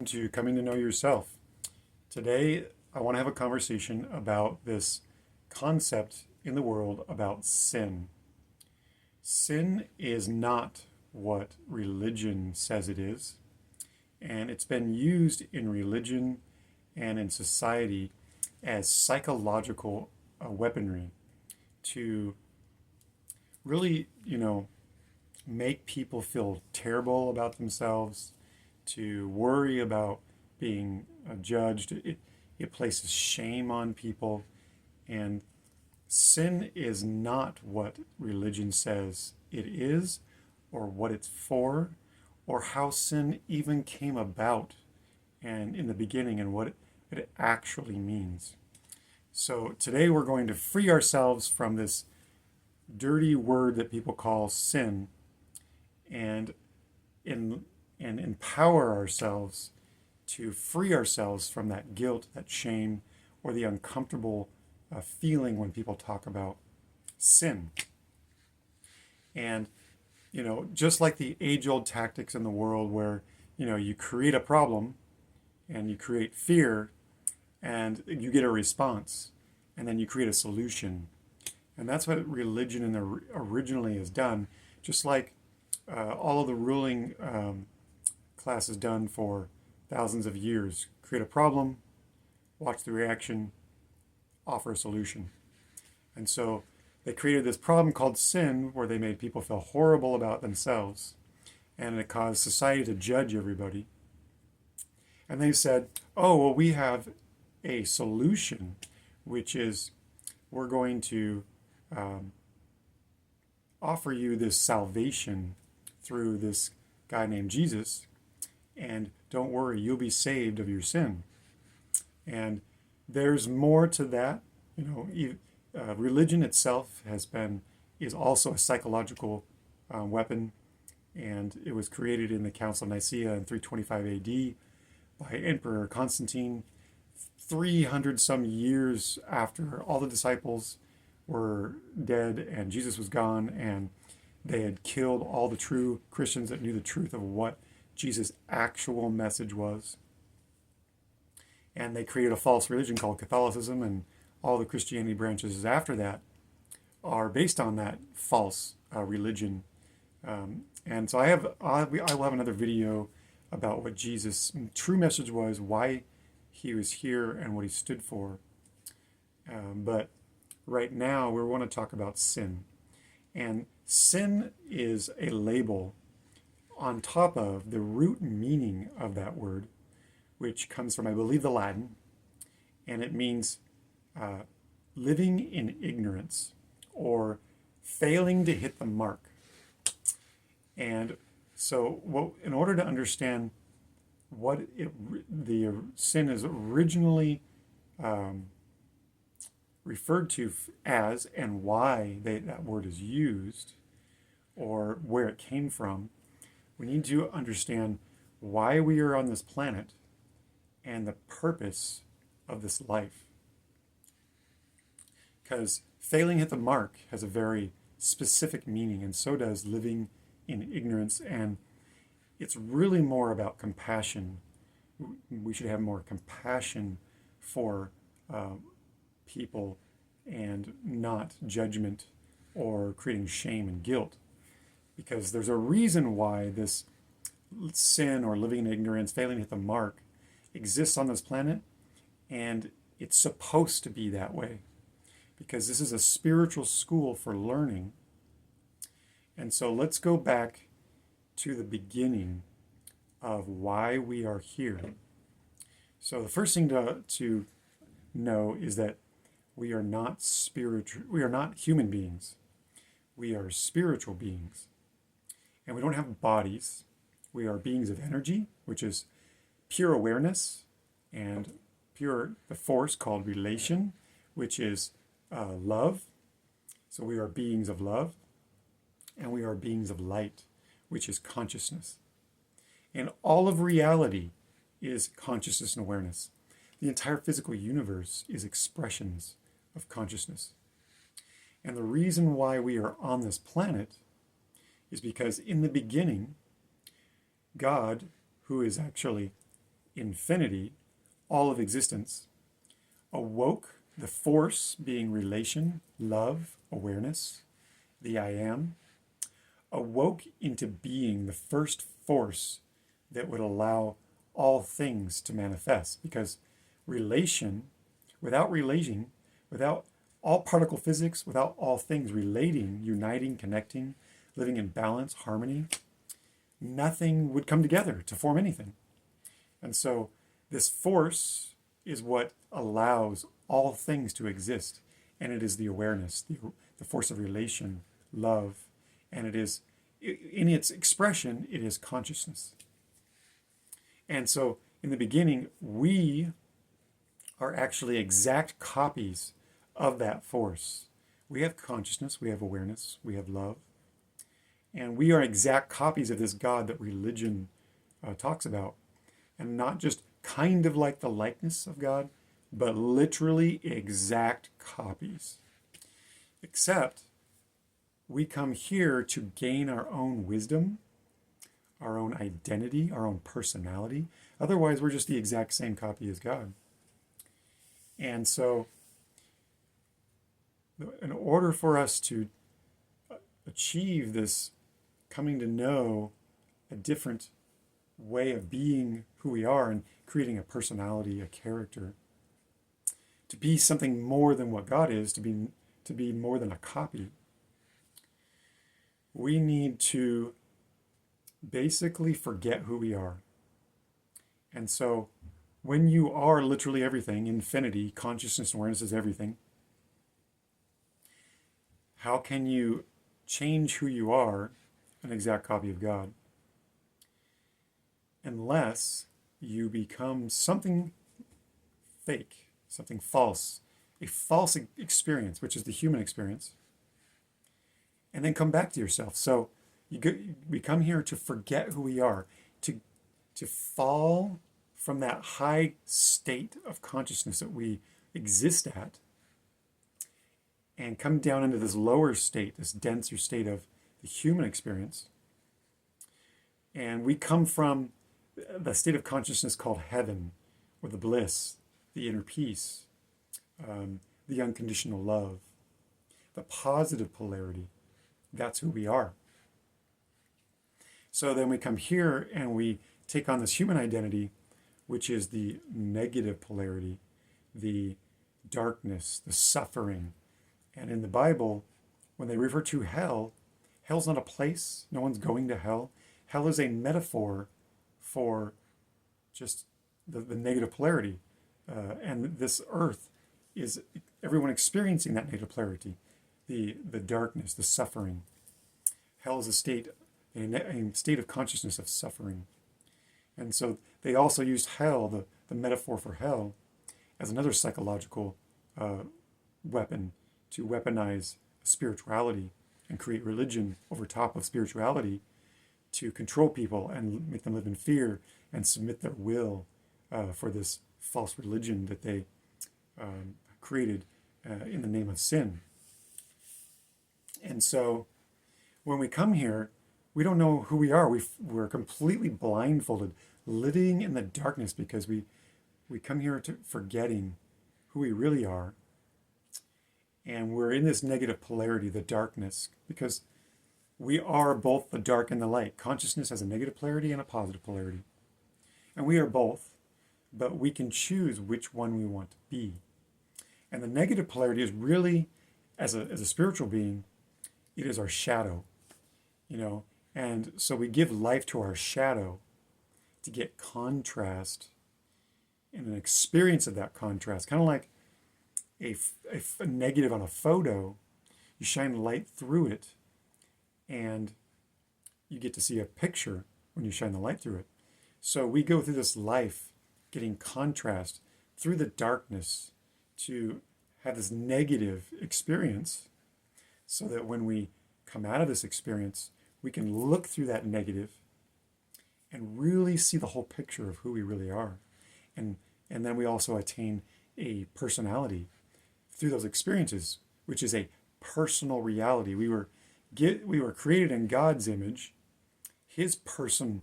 To coming to know yourself. Today, I want to have a conversation about this concept in the world about sin. Sin is not what religion says it is, and it's been used in religion and in society as psychological weaponry to really, make people feel terrible about themselves, to worry about being judged. It places shame on people. And sin is not what religion says it is, or what it's for, or how sin even came about and in the beginning and what it actually means. So today we're going to free ourselves from this dirty word that people call sin and in and empower ourselves to free ourselves from that guilt, that shame, or the uncomfortable feeling when people talk about sin. And, just like the age-old tactics in the world where, you create a problem and you create fear and you get a response and then you create a solution. And that's what religion originally has done, just like all of the ruling class has done for thousands of years. Create a problem, watch the reaction, offer a solution. And so they created this problem called sin where they made people feel horrible about themselves, and it caused society to judge everybody. And they said, oh, well, we have a solution, which is we're going to offer you this salvation through this guy named Jesus, and don't worry, you'll be saved of your sin. And there's more to that. Religion itself is also a psychological weapon, and it was created in the Council of Nicaea in 325 AD by Emperor Constantine, 300 some years after all the disciples were dead and Jesus was gone, and they had killed all the true Christians that knew the truth of what Jesus' actual message was. And they created a false religion called Catholicism, and all the Christianity branches after that are based on that false religion. And so I will have another video about what Jesus' true message was, why he was here, and what he stood for. But right now we want to talk about sin. And sin is a label on top of the root meaning of that word, which comes from, I believe, the Latin, and it means living in ignorance or failing to hit the mark. And so, in order to understand what the sin is originally referred to as and why that word is used or where it came from, we need to understand why we are on this planet and the purpose of this life. Because failing to hit the mark has a very specific meaning, and so does living in ignorance. And it's really more about compassion. We should have more compassion for people and not judgment or creating shame and guilt. Because there's a reason why this sin or living in ignorance, failing to hit the mark, exists on this planet, and it's supposed to be that way. Because this is a spiritual school for learning. And so let's go back to the beginning of why we are here. So the first thing to know is that we are not spiritual. We are not human beings. We are spiritual beings. And we don't have bodies. We are beings of energy, which is pure awareness, and the force called relation, which is love. So we are beings of love, and we are beings of light, which is consciousness. And all of reality is consciousness and awareness. The entire physical universe is expressions of consciousness. And the reason why we are on this planet is because in the beginning, God, who is actually infinity, all of existence, awoke, the force being relation, love, awareness, the I am, awoke into being the first force that would allow all things to manifest. Because relation, without relating, without all particle physics, without all things relating, uniting, connecting, living in balance, harmony, nothing would come together to form anything. And so this force is what allows all things to exist. And it is the awareness, the force of relation, love, and it is, in its expression, it is consciousness. And so in the beginning, we are actually exact copies of that force. We have consciousness, we have awareness, we have love, and we are exact copies of this God that religion talks about. And not just kind of like the likeness of God, but literally exact copies. Except we come here to gain our own wisdom, our own identity, our own personality. Otherwise, we're just the exact same copy as God. And so, in order for us to achieve this coming to know a different way of being who we are and creating a personality, a character, to be something more than what God is, to be more than a copy, we need to basically forget who we are. And so when you are literally everything, infinity, consciousness, awareness is everything, how can you change who you are, an exact copy of God, unless you become something fake, something false, a false experience, which is the human experience, and then come back to yourself. So we come here to forget who we are, to fall from that high state of consciousness that we exist at, and come down into this lower state, this denser state of the human experience. And we come from the state of consciousness called heaven, or the bliss, the inner peace, the unconditional love, the positive polarity. That's who we are. So then we come here and we take on this human identity, which is the negative polarity, the darkness, the suffering. And in the Bible, when they refer to hell, hell's not a place. No one's going to hell. Hell is a metaphor for just the negative polarity. And this earth is everyone experiencing that negative polarity, the darkness, the suffering. Hell is a state of consciousness of suffering. And so they also used hell, the metaphor for hell, as another psychological weapon to weaponize spirituality and create religion over top of spirituality to control people and make them live in fear and submit their will for this false religion that they created in the name of sin. And so when we come here, we don't know who we are. We're completely blindfolded, living in the darkness because we come here to forgetting who we really are. And we're in this negative polarity, the darkness, because we are both the dark and the light. Consciousness has a negative polarity and a positive polarity. And we are both, but we can choose which one we want to be. And the negative polarity is really, as a spiritual being, it is our shadow, And so we give life to our shadow to get contrast and an experience of that contrast, kind of like a negative on a photo. You shine light through it and you get to see a picture when you shine the light through it. So we go through this life getting contrast through the darkness to have this negative experience, so that when we come out of this experience, we can look through that negative and really see the whole picture of who we really are. And then we also attain a personality through those experiences, which is a personal reality. We were created in God's image, his personal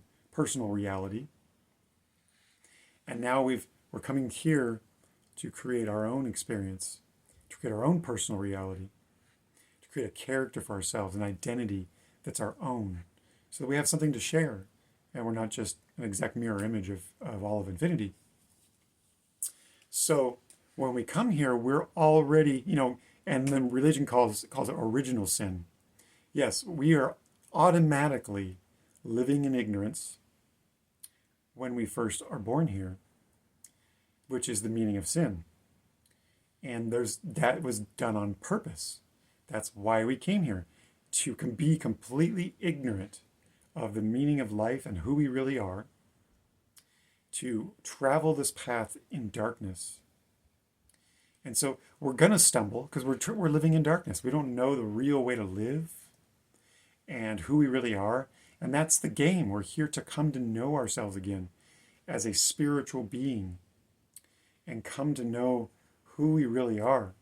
reality. And now we're coming here to create our own experience, to create our own personal reality, to create a character for ourselves, an identity that's our own, so that we have something to share, and we're not just an exact mirror image of all of infinity. So when we come here, we're already, and then religion calls it original sin. Yes, we are automatically living in ignorance when we first are born here, which is the meaning of sin. And that was done on purpose. That's why we came here, to be completely ignorant of the meaning of life and who we really are, to travel this path in darkness. And so we're going to stumble because we're living in darkness. We don't know the real way to live and who we really are. And that's the game. We're here to come to know ourselves again as a spiritual being and come to know who we really are,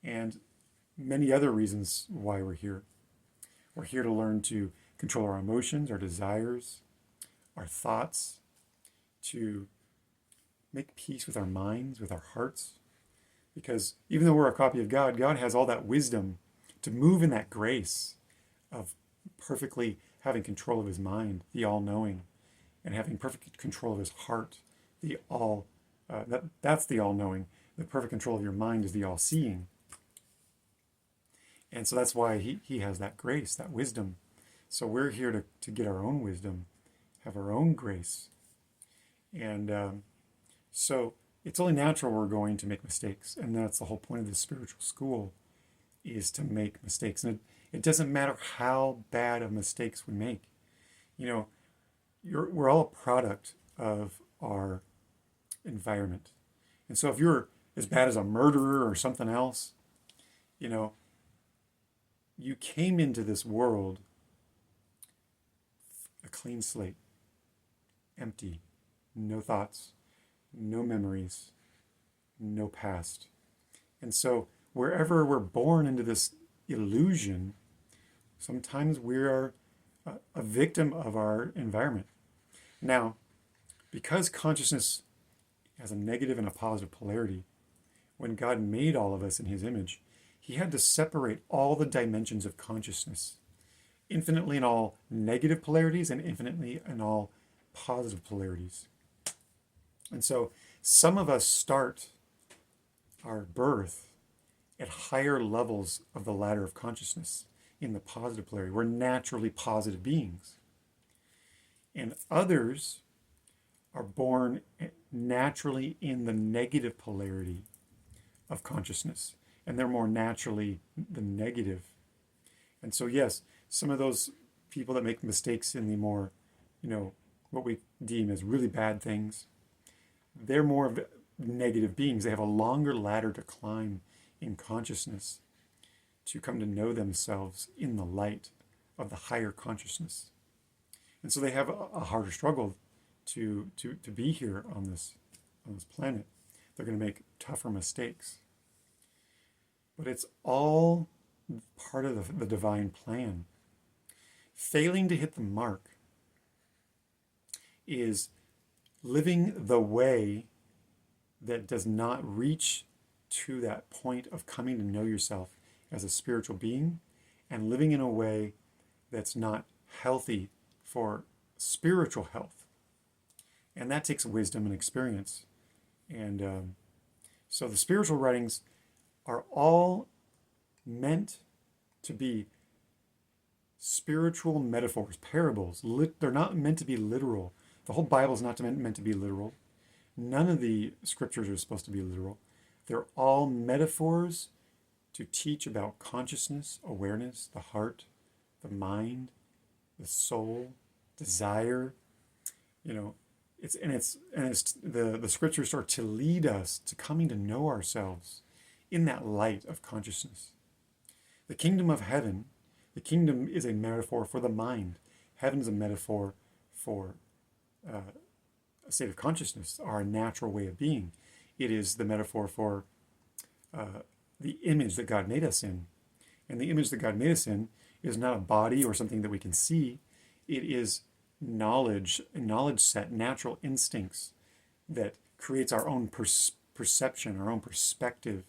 and many other reasons why we're here. We're here to learn to control our emotions, our desires, our thoughts, to make peace with our minds, with our hearts. Because even though we're a copy of God, God has all that wisdom to move in that grace of perfectly having control of his mind, the all-knowing, and having perfect control of his heart, that's the all-knowing. The perfect control of your mind is the all-seeing. And so that's why he has that grace, that wisdom. So we're here to get our own wisdom, have our own grace. And so it's only natural we're going to make mistakes. And that's the whole point of this spiritual school, is to make mistakes. And it doesn't matter how bad of mistakes we make. We're all a product of our environment. And so if you're as bad as a murderer or something else, you came into this world a clean slate, empty, no thoughts, no memories, no past. And so wherever we're born into this illusion, sometimes we are a victim of our environment. Now, because consciousness has a negative and a positive polarity, when God made all of us in his image, he had to separate all the dimensions of consciousness, infinitely in all negative polarities and infinitely in all positive polarities. And so some of us start our birth at higher levels of the ladder of consciousness in the positive polarity. We're naturally positive beings. And others are born naturally in the negative polarity of consciousness, and they're more naturally the negative. And so yes, some of those people that make mistakes in the more, what we deem as really bad things, they're more of negative beings. They have a longer ladder to climb in consciousness to come to know themselves in the light of the higher consciousness. And so they have a harder struggle to be here on this planet. They're going to make tougher mistakes. But it's all part of the divine plan. Failing to hit the mark is living the way that does not reach to that point of coming to know yourself as a spiritual being, and living in a way that's not healthy for spiritual health. And that takes wisdom and experience. And so the spiritual writings are all meant to be spiritual metaphors, parables. They're not meant to be literal. The whole Bible is not meant to be literal. None of the scriptures are supposed to be literal. They're all metaphors to teach about consciousness, awareness, the heart, the mind, the soul, desire. The scriptures start to lead us to coming to know ourselves in that light of consciousness. The kingdom of heaven, the kingdom is a metaphor for the mind. Heaven is a metaphor for a state of consciousness, our natural way of being. It is the metaphor for the image that God made us in. And the image that God made us in is not a body or something that we can see. It is knowledge, a knowledge set, natural instincts that creates our own perception, our own perspective,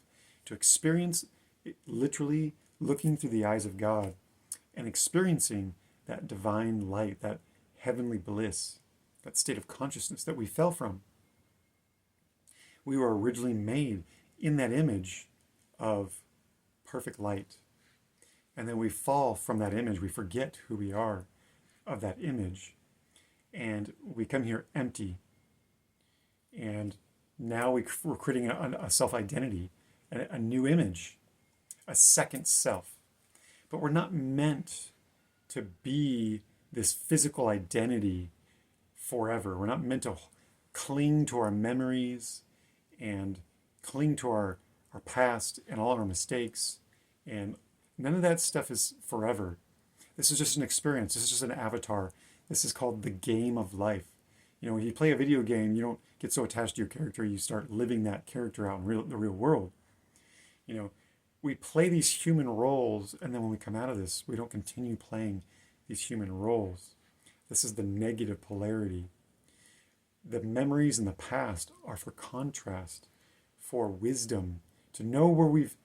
to experience it, literally looking through the eyes of God and experiencing that divine light, that heavenly bliss, that state of consciousness that we fell from. We were originally made in that image of perfect light. And then we fall from that image. We forget who we are of that image. And we come here empty. And now we're creating a self-identity, a new image, a second self. But we're not meant to be this physical identity forever. We're not meant to cling to our memories and cling to our past and all of our mistakes. And none of that stuff is forever. This is just an experience. This is just an avatar. This is called the game of life. You know, when you play a video game, you don't get so attached to your character. You start living that character out in the real world. You know, we play these human roles, and then when we come out of this, we don't continue playing these human roles. This is the negative polarity. The memories in the past are for contrast, for wisdom, to know where we've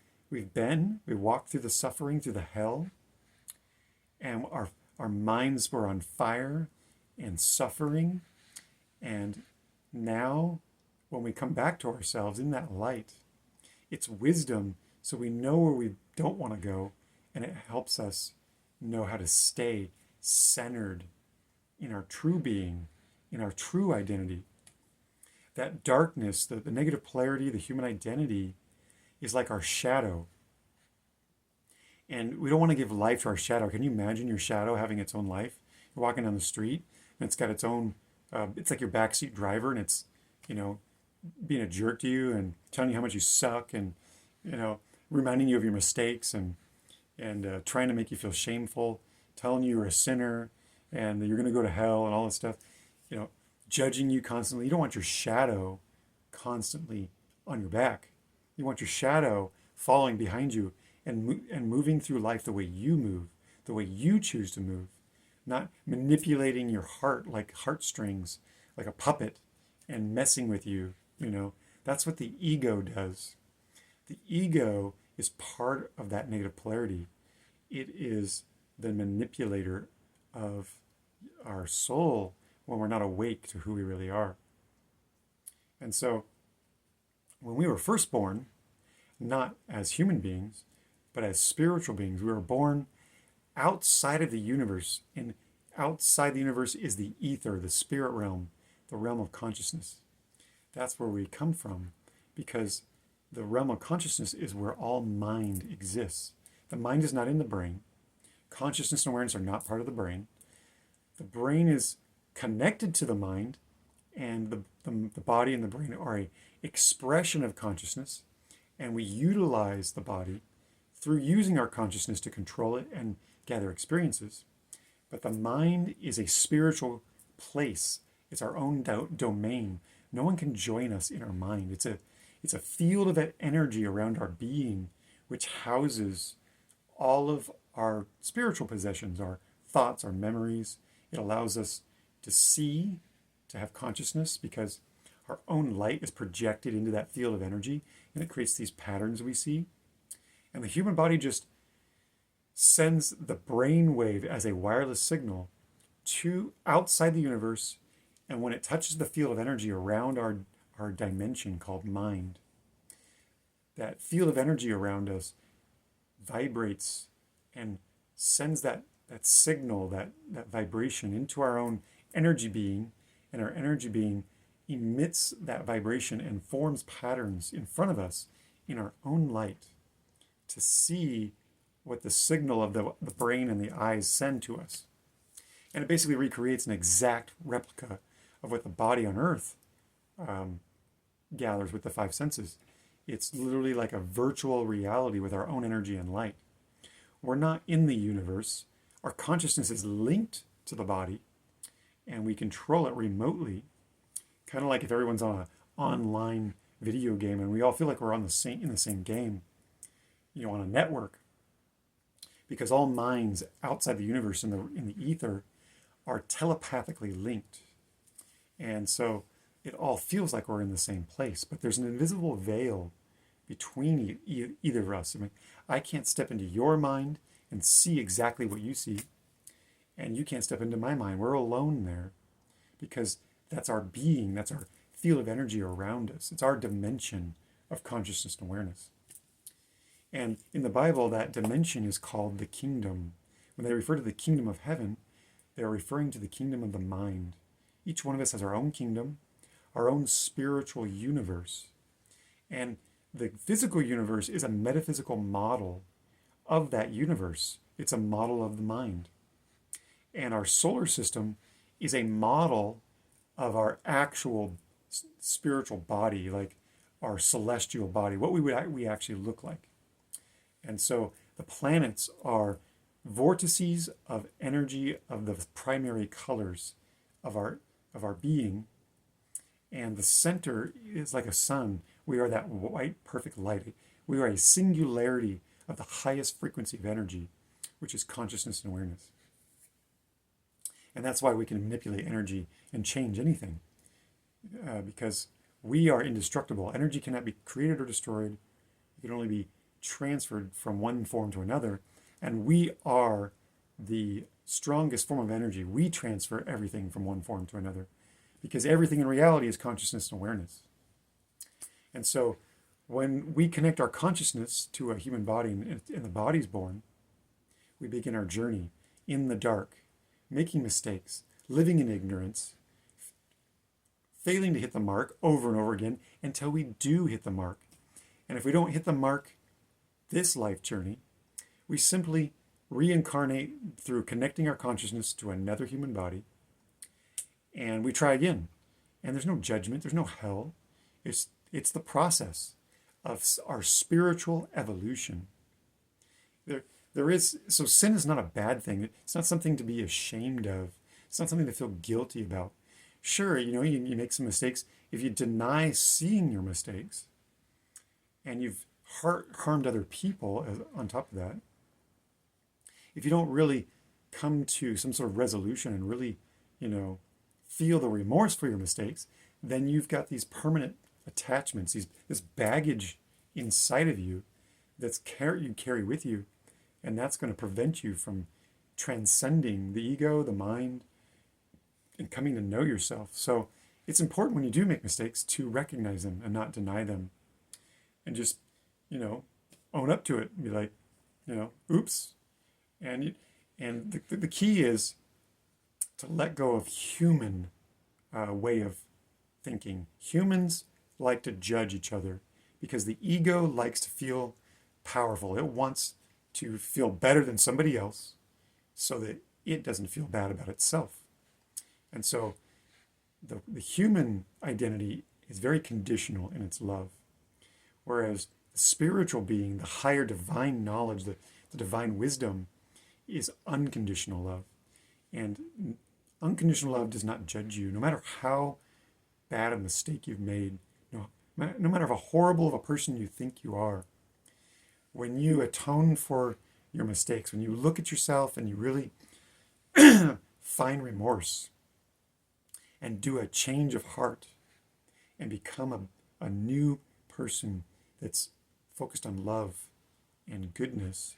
been. We walked through the suffering, through the hell, and our minds were on fire and suffering. And now, when we come back to ourselves in that light, it's wisdom, so we know where we don't want to go, and it helps us know how to stay centered in our true being, in our true identity. That darkness, the negative polarity, the human identity, is like our shadow. And we don't want to give life to our shadow. Can you imagine your shadow having its own life? You're walking down the street, and it's got its own, it's like your backseat driver, and it's, you know, being a jerk to you and telling you how much you suck, and, you know, reminding you of your mistakes, and trying to make you feel shameful, telling you you're a sinner and that you're going to go to hell and all this stuff, you know, judging you constantly. You don't want your shadow constantly on your back. You want your shadow following behind you and moving through life the way you move, the way you choose to move, not manipulating your heart like heartstrings, like a puppet, and messing with you. You know, that's what the ego does. The ego is part of that negative polarity. It is the manipulator of our soul when we're not awake to who we really are. And so, when we were first born, not as human beings, but as spiritual beings, we were born outside of the universe. And outside the universe is the ether, the spirit realm, the realm of consciousness. That's where we come from, because the realm of consciousness is where all mind exists. The mind is not in the brain. Consciousness and awareness are not part of the brain. The brain is connected to the mind, and the body and the brain are an expression of consciousness, and we utilize the body through using our consciousness to control it and gather experiences. But the mind is a spiritual place. It's our own domain. No one can join us in our mind. It's a field of energy around our being, which houses all of our spiritual possessions, our thoughts, our memories. It allows us to see, to have consciousness, because our own light is projected into that field of energy, and it creates these patterns we see. And the human body just sends the brain wave as a wireless signal to outside the universe, and when it touches the field of energy around our dimension called mind, that field of energy around us vibrates and sends that signal, that vibration into our own energy being, and our energy being emits that vibration and forms patterns in front of us in our own light to see what the signal of the brain and the eyes send to us. And it basically recreates an exact replica of what the body on earth gathers with the five senses. It's literally like a virtual reality with our own energy and light. We're not in the universe. Our consciousness is linked to the body, and we control it remotely, kind of like if everyone's on an online video game and we all feel like we're in the same game, you know, on a network, because all minds outside the universe in the ether are telepathically linked. And so it all feels like we're in the same place, but there's an invisible veil between either of us. I mean, I can't step into your mind and see exactly what you see, and you can't step into my mind. We're alone there because that's our being, that's our field of energy around us. It's our dimension of consciousness and awareness. And in the Bible, that dimension is called the kingdom. When they refer to the kingdom of heaven, they're referring to the kingdom of the mind. Each one of us has our own kingdom, our own spiritual universe. And the physical universe is a metaphysical model of that universe. It's a model of the mind. And our solar system is a model of our actual spiritual body, like our celestial body, what we actually look like. And so the planets are vortices of energy of the primary colors of our being, and the center is like a sun. We are that white perfect light. We are a singularity of the highest frequency of energy, which is consciousness and awareness. And that's why we can manipulate energy and change anything, because we are indestructible. Energy cannot be created or destroyed. It can only be transferred from one form to another. And we are the strongest form of energy. We transfer everything from one form to another, because everything in reality is consciousness and awareness. And so when we connect our consciousness to a human body and the body's born, we begin our journey in the dark, making mistakes, living in ignorance, failing to hit the mark over and over again until we do hit the mark. And if we don't hit the mark this life journey, we simply reincarnate through connecting our consciousness to another human body, and we try again. And there's no judgment, there's no hell. It's the process of our spiritual evolution. So sin is not a bad thing. It's not something to be ashamed of. It's not something to feel guilty about. Sure, you make some mistakes. If you deny seeing your mistakes, and you've harmed other people on top of that, if you don't really come to some sort of resolution and really, feel the remorse for your mistakes, then you've got these permanent attachments, this baggage inside of you you carry with you, and that's going to prevent you from transcending the ego, the mind, and coming to know yourself. So it's important when you do make mistakes to recognize them and not deny them, and just, own up to it and be like, oops. And the key is to let go of human way of thinking. Humans like to judge each other because the ego likes to feel powerful. It wants to feel better than somebody else so that it doesn't feel bad about itself. And so the human identity is very conditional in its love, whereas the spiritual being, the higher divine knowledge, the divine wisdom, is unconditional love. And unconditional love does not judge you, no matter how bad a mistake you've made, no matter how horrible of a person you think you are. When you atone for your mistakes, when you look at yourself and you really find remorse and do a change of heart and become a new person that's focused on love and goodness,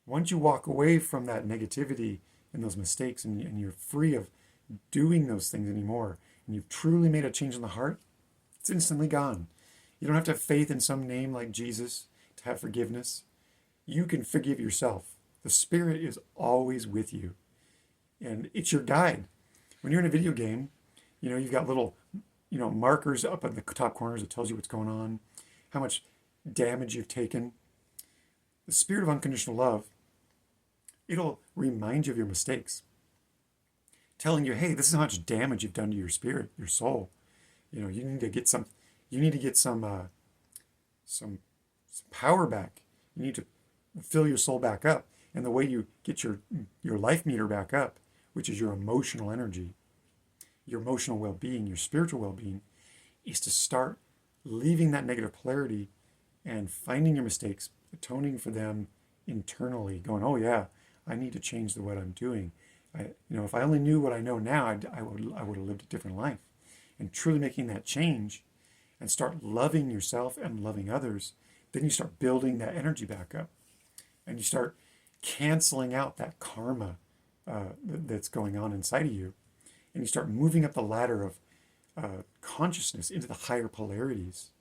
once you walk away from that negativity and those mistakes, and you're free of doing those things anymore, and you've truly made a change in the heart, it's instantly gone. You don't have to have faith in some name like Jesus to have forgiveness. You can forgive yourself. The Spirit is always with you, and it's your guide. When you're in a video game, you've got little, markers up in the top corners that tells you what's going on, how much damage you've taken. The spirit of unconditional love, it'll remind you of your mistakes, telling you, hey, this is how much damage you've done to your spirit, your soul. You need to get some power back. You need to fill your soul back up. And the way you get your life meter back up, which is your emotional energy, your emotional well-being, your spiritual well-being, is to start leaving that negative polarity and finding your mistakes, atoning for them internally, going, oh yeah, I need to change what I'm doing. If I only knew what I know now, I would have lived a different life. and truly making that change and start loving yourself and loving others, then you start building that energy back up and you start canceling out that karma that's going on inside of you. And you start moving up the ladder of consciousness into the higher polarities.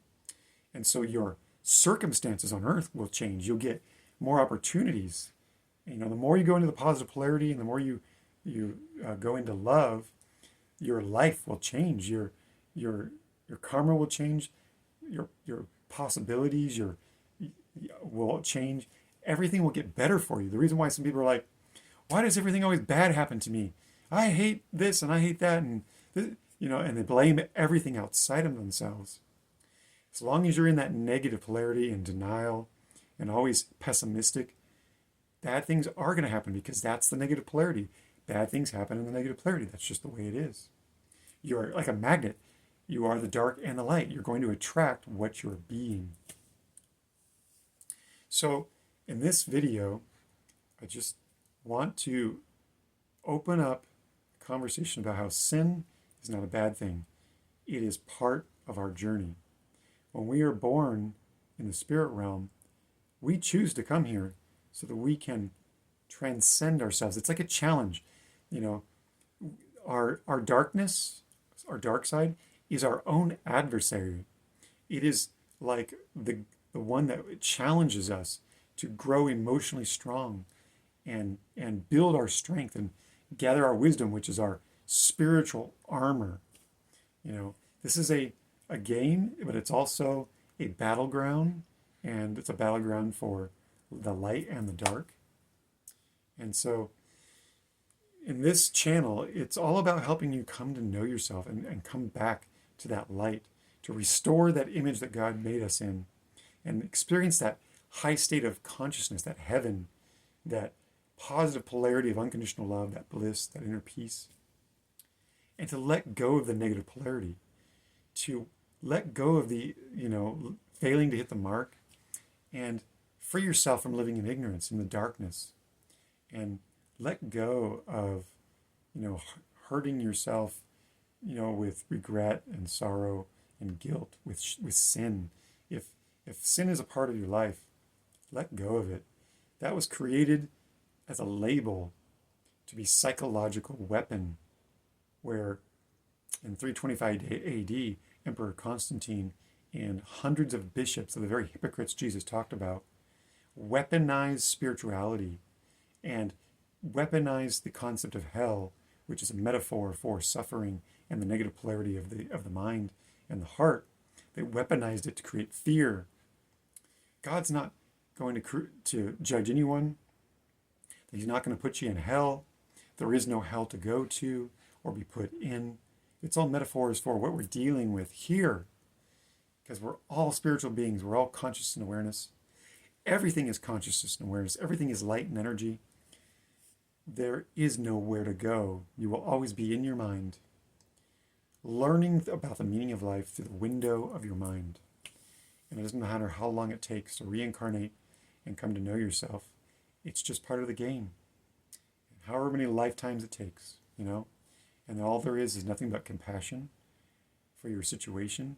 And so your circumstances on earth will change. You'll get more opportunities. You know, the more you go into the positive polarity and the more you go into love, your life will change. Your karma will change. Your possibilities will change. Everything will get better for you. The reason why some people are like, why does everything always bad happen to me? I hate this and I hate that, and this, you know, and they blame everything outside of themselves. As long as you're in that negative polarity and denial and always pessimistic, bad things are going to happen because that's the negative polarity. Bad things happen in the negative polarity. That's just the way it is. You're like a magnet. You are the dark and the light. You're going to attract what you're being. So in this video, I just want to open up a conversation about how sin is not a bad thing. It is part of our journey. When we are born in the spirit realm, we choose to come here so that we can transcend ourselves. It's like a challenge. You know, our darkness, our dark side, is our own adversary. It is like the one that challenges us to grow emotionally strong and build our strength and gather our wisdom, which is our spiritual armor. You know, this is a game, but it's also a battleground, and it's a battleground for the light and the dark. And so in this channel, it's all about helping you come to know yourself and come back to that light, to restore that image that God made us in, and experience that high state of consciousness, that heaven, that positive polarity of unconditional love, that bliss, that inner peace. And to let go of the negative polarity, to let go of the, you know, failing to hit the mark, and free yourself from living in ignorance, in the darkness, and let go of, you know, hurting yourself, you know, with regret and sorrow and guilt, with sin. If sin is a part of your life, let go of it. That was created as a label to be psychological weapon, where in 325 AD, Emperor Constantine and hundreds of bishops of the very hypocrites Jesus talked about weaponized spirituality and weaponized the concept of hell, which is a metaphor for suffering and the negative polarity of the mind and the heart. They weaponized it to create fear. God's not going to judge anyone. He's not going to put you in hell. There is no hell to go to or be put in. It's all metaphors for what we're dealing with here, because we're all spiritual beings. We're all conscious and awareness. Everything is consciousness and awareness. Everything is light and energy. There is nowhere to go. You will always be in your mind, learning about the meaning of life through the window of your mind. And it doesn't matter how long it takes to reincarnate and come to know yourself. It's just part of the game. However many lifetimes it takes, you know. And all there is nothing but compassion for your situation.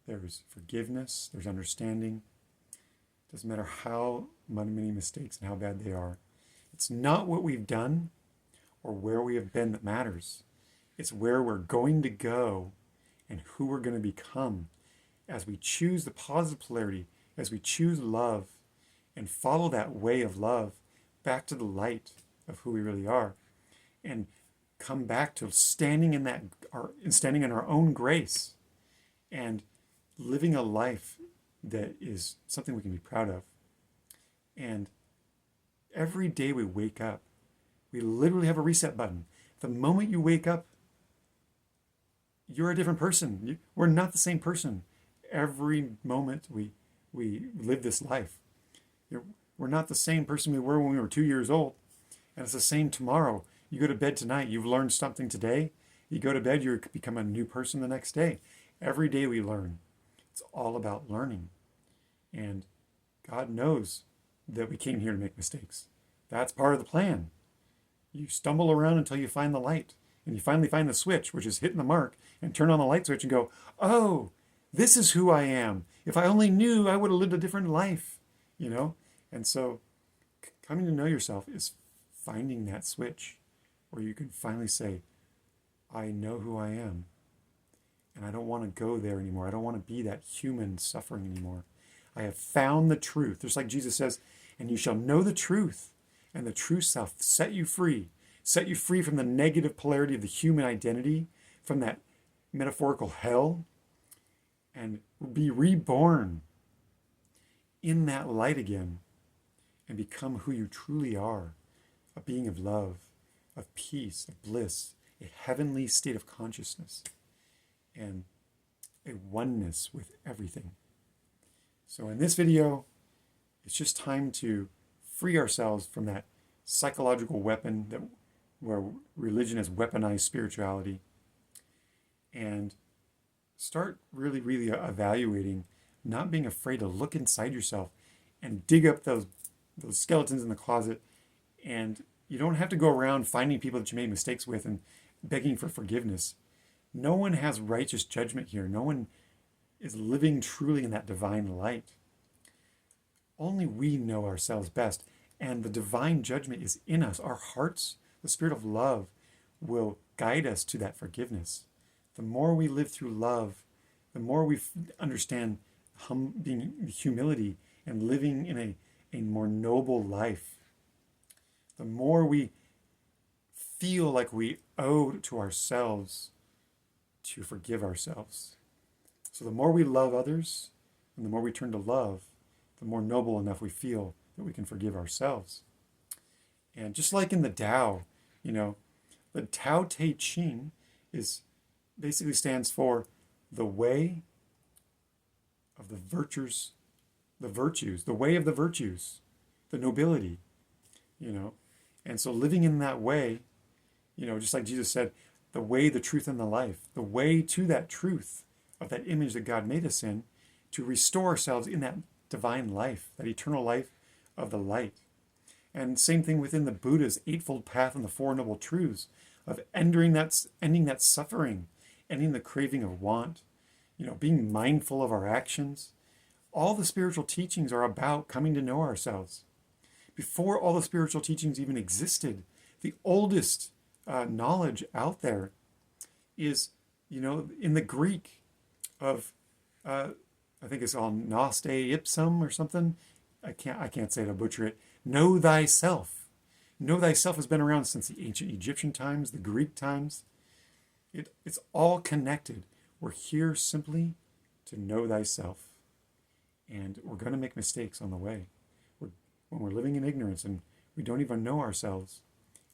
There's forgiveness. There's understanding. Doesn't matter how many mistakes and how bad they are. It's not what we've done or where we have been that matters. It's where we're going to go and who we're going to become as we choose the positive polarity, as we choose love and follow that way of love back to the light of who we really are, and come back to standing in our own grace and living a life that is something we can be proud of. And every day we wake up, we literally have a reset button. The moment you wake up, you're a different person. We're not the same person. Every moment we live this life, we're not the same person we were when we were 2 years old. And it's the same tomorrow. You go to bed tonight, you've learned something today. You go to bed, you become a new person the next day. Every day we learn. It's all about learning. And God knows that we came here to make mistakes. That's part of the plan. You stumble around until you find the light, and you finally find the switch, which is hitting the mark, and turn on the light switch and go, oh, this is who I am. If I only knew, I would have lived a different life, you know? And so coming to know yourself is finding that switch where you can finally say, I know who I am. And I don't want to go there anymore. I don't want to be that human suffering anymore. I have found the truth. Just like Jesus says, and you shall know the truth, and the truth shall set you free. Set you free from the negative polarity of the human identity, from that metaphorical hell, and be reborn in that light again and become who you truly are, a being of love, of peace, of bliss, a heavenly state of consciousness, and a oneness with everything. So in this video, it's just time to free ourselves from that psychological weapon that where religion has weaponized spirituality, and start really, really evaluating, not being afraid to look inside yourself and dig up those skeletons in the closet. And you don't have to go around finding people that you made mistakes with and begging for forgiveness. No one has righteous judgment here. No one is living truly in that divine light. Only we know ourselves best. And the divine judgment is in us. Our hearts, the spirit of love, will guide us to that forgiveness. The more we live through love, the more we understand being humility and living in a more noble life, the more we feel like we owe to ourselves to forgive ourselves. So the more we love others and the more we turn to love, the more noble enough we feel that we can forgive ourselves. And just like in the Tao, the Tao Te Ching basically stands for the way of the virtues, the way of the virtues, the nobility, And so living in that way, just like Jesus said, the way, the truth, and the life, the way to that truth of that image that God made us in, to restore ourselves in that divine life, that eternal life of the light. And same thing within the Buddha's Eightfold Path and the Four Noble Truths of ending that suffering, ending the craving of want, being mindful of our actions. All the spiritual teachings are about coming to know ourselves. Before all the spiritual teachings even existed, the oldest knowledge out there is, in the Greek of, I think it's called Noste Ipsum or something. I can't say it, I'll butcher it. Know thyself. Know thyself has been around since the ancient Egyptian times, the Greek times. It's all connected. We're here simply to know thyself. And we're going to make mistakes on the way. When we're living in ignorance and we don't even know ourselves,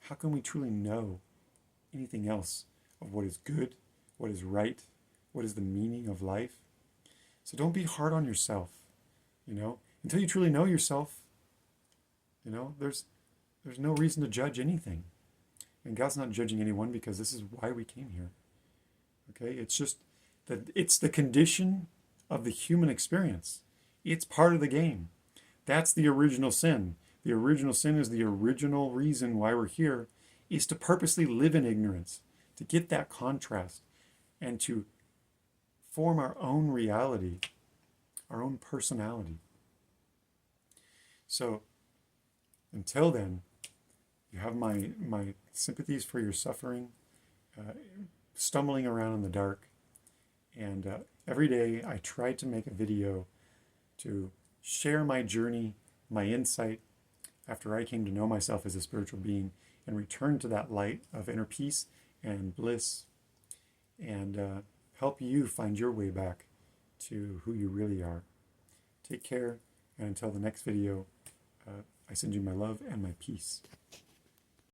how can we truly know anything else of what is good, what is right, what is the meaning of life? So don't be hard on yourself, Until you truly know yourself, there's no reason to judge anything. And God's not judging anyone because this is why we came here. Okay? It's just that it's the condition of the human experience. It's part of the game. That's the original sin. The original sin is the original reason why we're here, is to purposely live in ignorance, to get that contrast, and to form our own reality, our own personality. So until then, you have my sympathies for your suffering, stumbling around in the dark. And every day I try to make a video to share my journey, my insight, after I came to know myself as a spiritual being and return to that light of inner peace and bliss, and help you find your way back to who you really are. Take care, and until the next video, I send you my love and my peace.